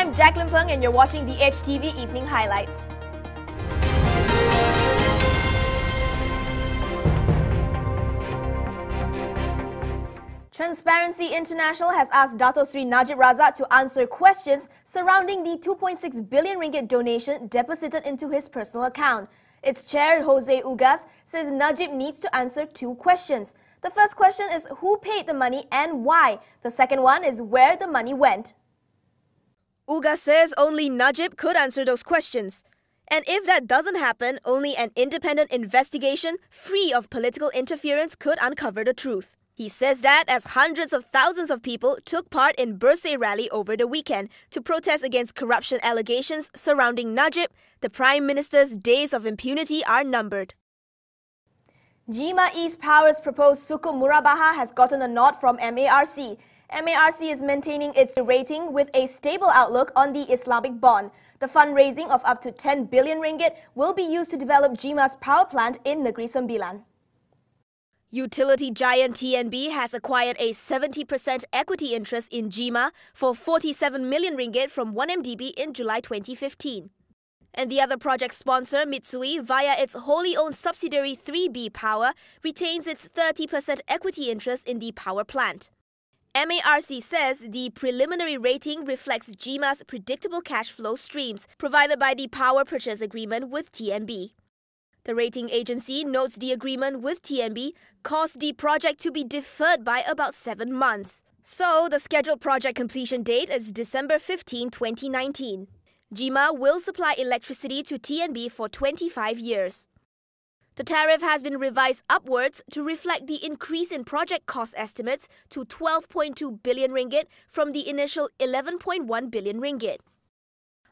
I'm Jacqueline Peng and you're watching the HTV Evening Highlights. Transparency International has asked Dato Sri Najib Razak to answer questions surrounding the 2.6 billion ringgit donation deposited into his personal account. Its chair, Jose Ugas, says Najib needs to answer two questions. The first question is who paid the money and why. The second one is where the money went. Ugas says only Najib could answer those questions. And if that doesn't happen, only an independent investigation, free of political interference, could uncover the truth. He says that as hundreds of thousands of people took part in Berjaya rally over the weekend to protest against corruption allegations surrounding Najib, the Prime Minister's days of impunity are numbered. Jima East Power's proposed Sukuk Murabaha has gotten a nod from MARC. MARC is maintaining its rating with a stable outlook on the Islamic bond. The fundraising of up to 10 billion ringgit will be used to develop Jima's power plant in Negeri Sembilan. Utility giant TNB has acquired a 70% equity interest in Jima for 47 million ringgit from 1MDB in July 2015. And the other project sponsor, Mitsui, via its wholly owned subsidiary 3B Power, retains its 30% equity interest in the power plant. MARC says the preliminary rating reflects Jima's predictable cash flow streams provided by the power purchase agreement with TNB. The rating agency notes the agreement with TNB caused the project to be deferred by about 7 months. So, the scheduled project completion date is December 15, 2019. Jima will supply electricity to TNB for 25 years. The tariff has been revised upwards to reflect the increase in project cost estimates to 12.2 billion ringgit from the initial 11.1 billion ringgit.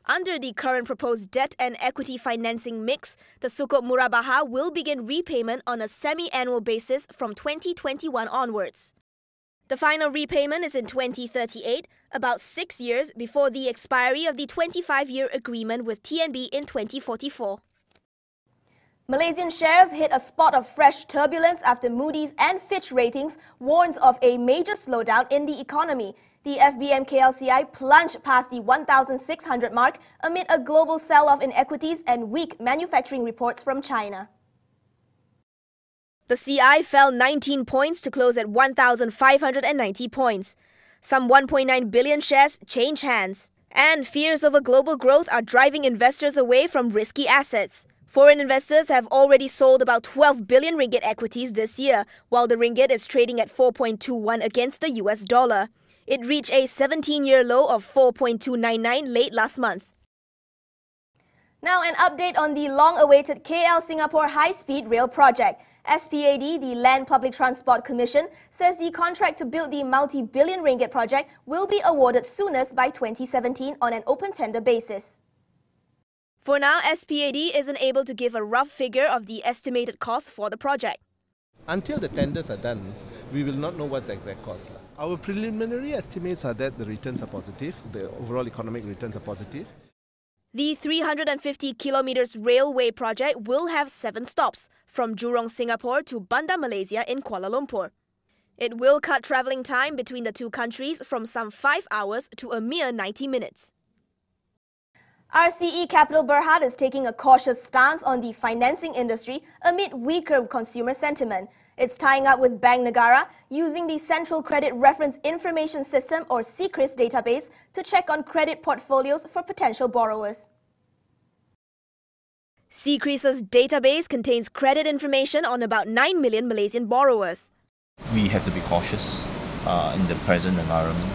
Under the current proposed debt and equity financing mix, the Sukuk Murabaha will begin repayment on a semi-annual basis from 2021 onwards. The final repayment is in 2038, about 6 years before the expiry of the 25-year agreement with TNB in 2044. Malaysian shares hit a spot of fresh turbulence after Moody's and Fitch Ratings warns of a major slowdown in the economy. The FBM KLCI plunged past the 1,600 mark amid a global sell-off in equities and weak manufacturing reports from China. The CI fell 19 points to close at 1,590 points. Some 1.9 billion shares change hands. And fears over global growth are driving investors away from risky assets. Foreign investors have already sold about 12 billion ringgit equities this year, while the ringgit is trading at 4.21 against the US dollar. It reached a 17-year low of 4.299 late last month. Now an update on the long-awaited KL-Singapore high-speed rail project. SPAD, the Land Public Transport Commission, says the contract to build the multi-billion ringgit project will be awarded soonest by 2017 on an open tender basis. For now, SPAD isn't able to give a rough figure of the estimated cost for the project. Until the tenders are done, we will not know what's the exact cost. Our preliminary estimates are that the returns are positive, the overall economic returns are positive. The 350 kilometers railway project will have 7 stops, from Jurong, Singapore to Bandar Malaysia in Kuala Lumpur. It will cut travelling time between the two countries from some 5 hours to a mere 90 minutes. RCE Capital Berhad is taking a cautious stance on the financing industry amid weaker consumer sentiment. It's tying up with Bank Negara using the Central Credit Reference Information System or CCRIS database to check on credit portfolios for potential borrowers. CCRIS's database contains credit information on about 9 million Malaysian borrowers. We have to be cautious in the present environment.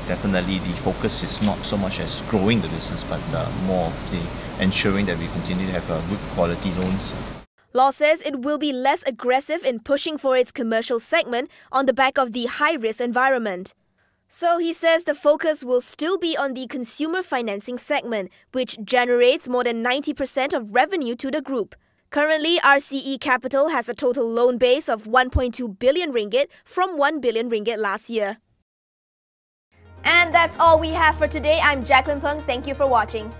Definitely the focus is not so much as growing the business, but more of the ensuring that we continue to have good quality loans. Law says it will be less aggressive in pushing for its commercial segment on the back of the high-risk environment. So he says the focus will still be on the consumer financing segment, which generates more than 90% of revenue to the group. Currently, RCE Capital has a total loan base of 1.2 billion ringgit from 1 billion ringgit last year. And that's all we have for today. I'm Jacqueline Peng. Thank you for watching.